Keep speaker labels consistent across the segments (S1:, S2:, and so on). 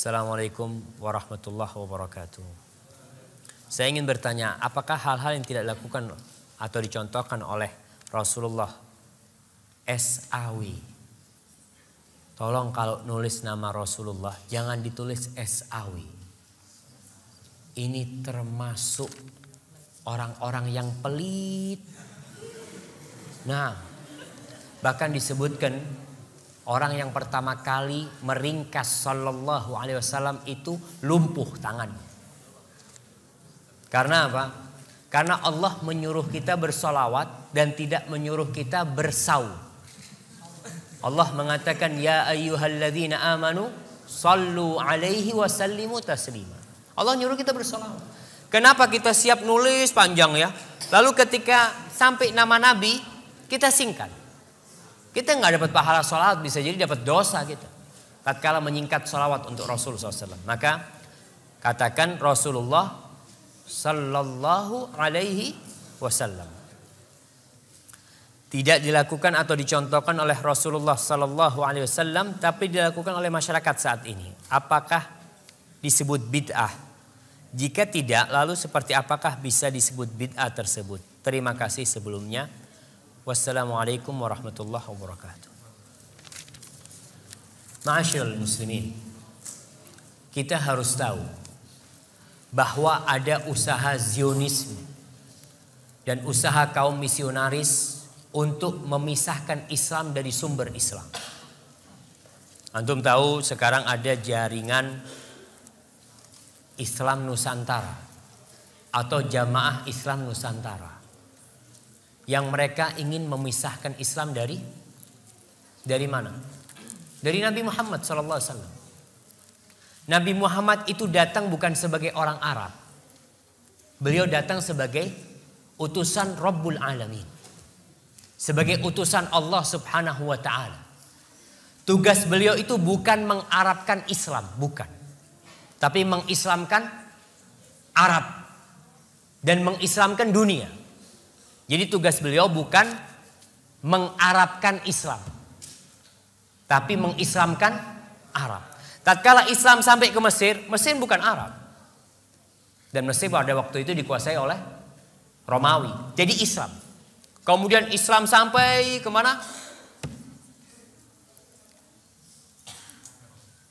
S1: Assalamualaikum warahmatullahi wabarakatuh. Saya ingin bertanya, apakah hal-hal yang tidak dilakukan atau dicontohkan oleh Rasulullah S.A.W. Tolong kalau nulis nama Rasulullah jangan ditulis S.A.W. Ini termasuk orang-orang yang pelit. Nah, bahkan disebutkan orang yang pertama kali meringkas sallallahu alaihi wasallam itu lumpuh tangannya. Karena apa? Karena Allah menyuruh kita bersolawat dan tidak menyuruh kita bersaum. Allah mengatakan ya ayyuhalladzina amanu sallu alaihi wa sallimu taslima. Allah nyuruh kita bersolawat. Kenapa kita siap nulis panjang ya? Lalu ketika sampai nama Nabi kita singkat. Kita nggak dapat pahala sholawat, bisa jadi dapat dosa kita. Tatkala menyingkat sholawat untuk Rasulullah SAW. Maka katakan Rasulullah Sallallahu Alaihi Wasallam. Tidak dilakukan atau dicontohkan oleh Rasulullah Sallallahu Alaihi Wasallam, tapi dilakukan oleh masyarakat saat ini. Apakah disebut bid'ah? Jika tidak, lalu seperti apakah bisa disebut bid'ah tersebut? Terima kasih sebelumnya. Wassalamualaikum warahmatullahi wabarakatuh. Ma'asyiral muslimin, kita harus tahu bahwa ada usaha Zionisme dan usaha kaum misionaris untuk memisahkan Islam dari sumber Islam. Antum tahu sekarang ada jaringan Islam Nusantara atau Jamaah Islam Nusantara, yang mereka ingin memisahkan Islam dari mana? Dari Nabi Muhammad SAW. Nabi Muhammad itu datang bukan sebagai orang Arab. Beliau datang sebagai utusan Rabbul Alamin. Sebagai utusan Allah Subhanahu wa ta'ala. Tugas beliau itu bukan mengarabkan Islam, bukan. Tapi mengislamkan Arab dan mengislamkan dunia. Jadi tugas beliau bukan mengarabkan Islam, tapi mengislamkan Arab. Tatkala Islam sampai ke Mesir, Mesir bukan Arab. Dan Mesir pada waktu itu dikuasai oleh Romawi. Jadi Islam. Kemudian Islam sampai kemana?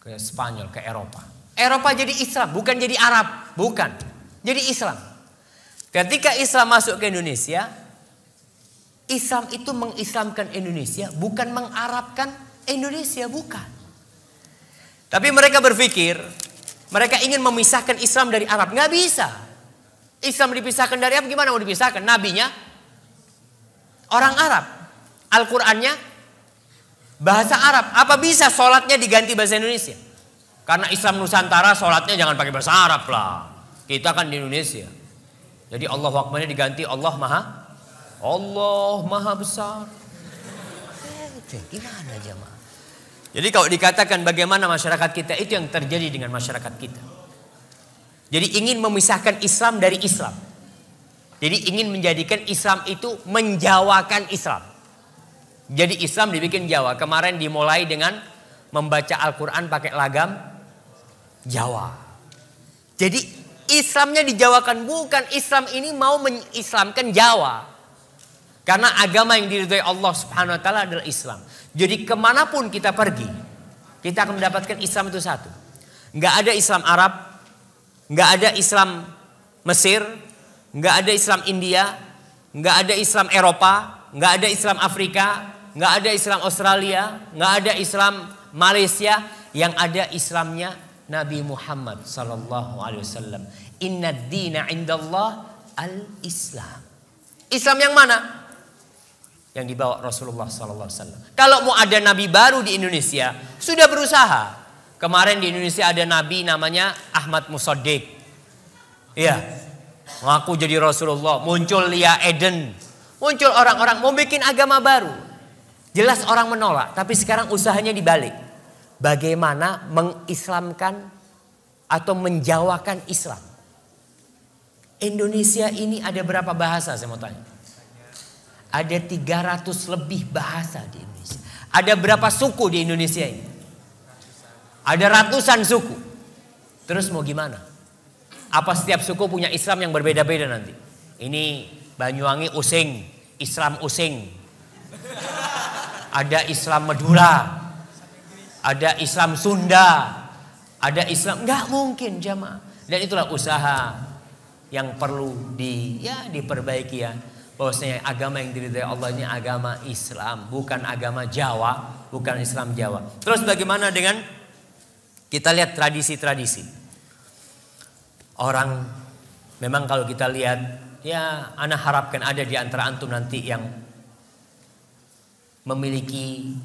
S1: Ke Spanyol, ke Eropa. Eropa jadi Islam, bukan jadi Arab. Bukan. Jadi Islam. Ketika Islam masuk ke Indonesia, Islam itu mengislamkan Indonesia, bukan mengarabkan Indonesia, bukan. Tapi mereka berpikir, mereka ingin memisahkan Islam dari Arab. Nggak bisa. Islam dipisahkan dari Arab, gimana mau dipisahkan? Nabinya orang Arab. Al-Qur'annya bahasa Arab. Apa bisa sholatnya diganti bahasa Indonesia? Karena Islam Nusantara sholatnya jangan pakai bahasa Arab lah. Kita kan di Indonesia. Jadi Allahu Akbarnya diganti Allah Maha Besar. Gimana jemaah? Jadi kalau dikatakan bagaimana masyarakat kita, itu yang terjadi dengan masyarakat kita. Jadi ingin memisahkan Islam dari Islam. Jadi ingin menjadikan Islam itu menjawakan Islam. Jadi Islam dibikin Jawa. Kemarin dimulai dengan membaca Al-Quran pakai lagam Jawa. Jadi Islamnya dijawakan, bukan Islam ini mau mengislamkan Jawa. Karena agama yang diridhai Allah Subhanahu wa ta'ala adalah Islam. Jadi kemanapun kita pergi, kita akan mendapatkan Islam itu satu. Nggak ada Islam Arab, nggak ada Islam Mesir, nggak ada Islam India, nggak ada Islam Eropa, nggak ada Islam Afrika, nggak ada Islam Australia, nggak ada Islam Malaysia. Yang ada Islamnya Nabi Muhammad sallallahu alaihi wasallam. Inna ad-dina 'indallah al-Islam. Islam yang mana? Yang dibawa Rasulullah sallallahu alaihi wasallam. Kalau mau ada nabi baru di Indonesia, sudah berusaha. Kemarin di Indonesia ada nabi namanya Ahmad Musaddiq. Iya. Ngaku jadi Rasulullah, muncul Lia Eden. Muncul orang-orang mau bikin agama baru. Jelas orang menolak, tapi sekarang usahanya dibalik. Bagaimana mengislamkan atau menjawakan Islam. Indonesia ini ada berapa bahasa saya mau tanya? Ada 300 lebih bahasa di Indonesia. Ada berapa suku di Indonesia ini? Ada ratusan suku. Terus mau gimana? Apa setiap suku punya Islam yang berbeda-beda nanti? Ini Banyuwangi Using, Islam Using. Ada Islam Madura. Ada Islam Sunda. Ada Islam, nggak mungkin jamaah. Dan itulah usaha yang perlu diperbaiki ya. Bahwasanya agama yang diridhai Allah ini agama Islam, bukan agama Jawa, bukan Islam Jawa. Terus bagaimana dengan kita lihat tradisi-tradisi? Orang memang kalau kita lihat, ya ana harapkan ada di antara antum nanti yang memiliki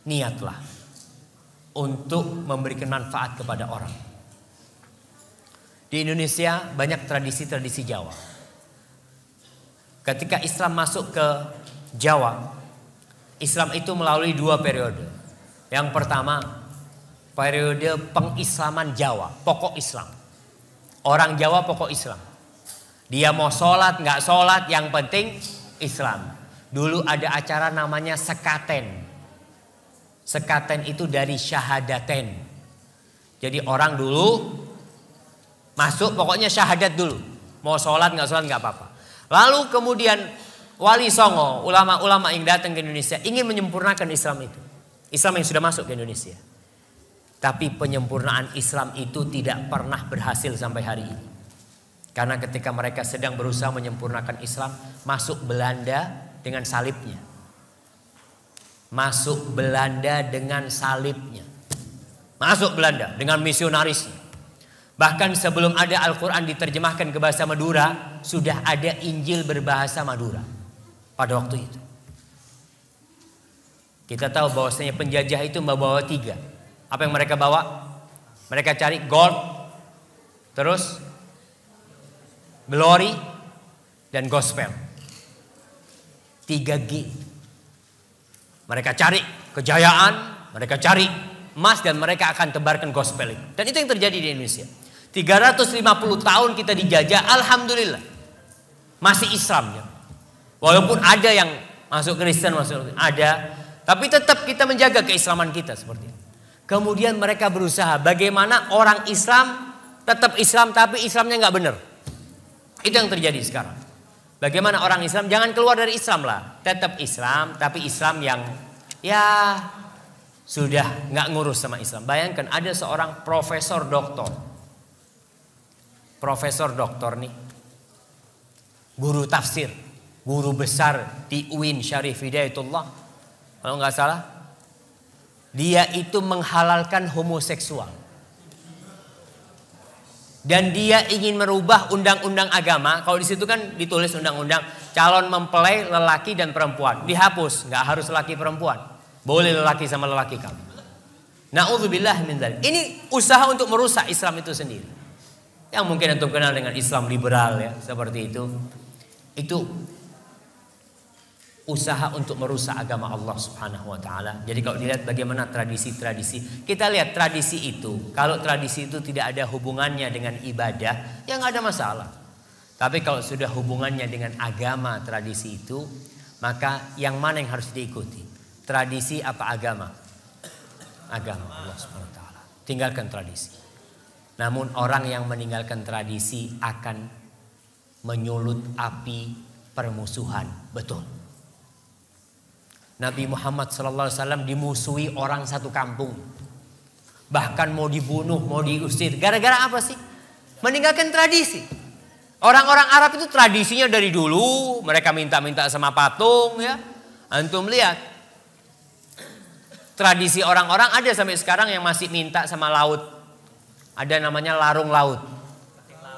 S1: niatlah untuk memberikan manfaat kepada orang. Di Indonesia banyak tradisi-tradisi Jawa. Ketika Islam masuk ke Jawa, Islam itu melalui 2 periode. Yang pertama, periode pengislaman Jawa, pokok Islam. Orang Jawa pokok Islam. Dia mau sholat, nggak sholat, yang penting Islam. Dulu ada acara namanya sekaten. Sekaten itu dari syahadaten. Jadi orang dulu masuk pokoknya syahadat dulu. Mau sholat nggak apa-apa. Lalu kemudian Wali Songo, ulama-ulama yang datang ke Indonesia ingin menyempurnakan Islam itu. Islam yang sudah masuk ke Indonesia. Tapi penyempurnaan Islam itu tidak pernah berhasil sampai hari ini. Karena ketika mereka sedang berusaha menyempurnakan Islam, masuk Belanda dengan salibnya. Masuk Belanda dengan salibnya. Masuk Belanda dengan misionarisnya. Bahkan sebelum ada Al-Quran diterjemahkan ke bahasa Madura, sudah ada Injil berbahasa Madura pada waktu itu. Kita tahu bahwasanya penjajah itu membawa 3. Apa yang mereka bawa? Mereka cari gold, terus glory, dan gospel. 3G. Mereka cari kejayaan, mereka cari emas, dan mereka akan tebarkan gospel itu. Dan itu yang terjadi di Indonesia. 350 tahun kita dijajah, alhamdulillah masih Islam ya. Walaupun ada yang masuk Kristen, ada, tapi tetap kita menjaga keislaman kita seperti itu. Kemudian mereka berusaha bagaimana orang Islam tetap Islam tapi Islamnya nggak benar. Itu yang terjadi sekarang. Bagaimana orang Islam jangan keluar dari Islam lah, tetap Islam tapi Islam yang ya sudah nggak ngurus sama Islam. Bayangkan ada seorang profesor doktor nih, guru tafsir, guru besar di UIN Syarif Hidayatullah, kalau nggak salah, dia itu menghalalkan homoseksual. Dan dia ingin merubah undang-undang agama. Kalau di situ kan ditulis undang-undang calon mempelai lelaki dan perempuan dihapus, nggak harus lelaki perempuan, boleh lelaki sama lelaki kamu. Na'udzubillah min dzalik. Ini usaha untuk merusak Islam itu sendiri. Yang mungkin antum kenal dengan Islam liberal ya, seperti itu. Itu usaha untuk merusak agama Allah Subhanahu wa taala. Jadi kalau dilihat bagaimana tradisi-tradisi, kita lihat tradisi itu, kalau tradisi itu tidak ada hubungannya dengan ibadah, ya nggak ada masalah. Tapi kalau sudah hubungannya dengan agama tradisi itu, maka yang mana yang harus diikuti? Tradisi apa agama? Agama Allah Subhanahu wa taala. Tinggalkan tradisi. Namun orang yang meninggalkan tradisi akan menyulut api permusuhan. Betul. Nabi Muhammad SAW dimusuhi orang satu kampung. Bahkan mau dibunuh, mau diusir. Gara-gara apa sih? Meninggalkan tradisi. Orang-orang Arab itu tradisinya dari dulu. Mereka minta-minta sama patung ya. Antum lihat. Tradisi orang-orang ada sampai sekarang yang masih minta sama laut. Ada namanya larung laut.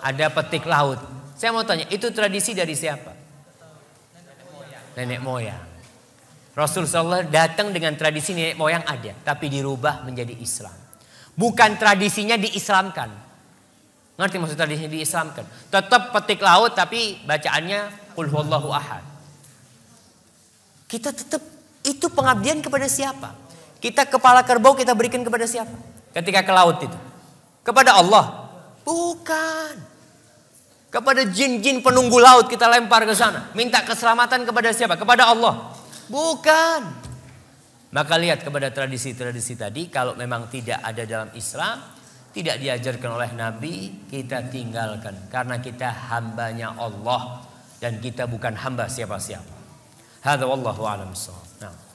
S1: Ada petik laut. Saya mau tanya, itu tradisi dari siapa? Nenek moyang. Rasulullah datang dengan tradisi nenek moyang ada, tapi dirubah menjadi Islam. Bukan tradisinya diislamkan. Ngerti maksud tradisinya diislamkan? Tetap petik laut tapi bacaannya qul huwallahu ahad. Kita tetap itu pengabdian kepada siapa? Kita kepala kerbau kita berikan kepada siapa? Ketika ke laut itu. Kepada Allah? Bukan. Kepada jin-jin penunggu laut kita lempar ke sana. Minta keselamatan kepada siapa? Kepada Allah. Bukan. Maka lihat kepada tradisi-tradisi tadi. Kalau memang tidak ada dalam Islam, tidak diajarkan oleh Nabi, kita tinggalkan. Karena kita hambanya Allah. Dan kita bukan hamba siapa-siapa. Hadza wallahu a'lam bissawab. Nah.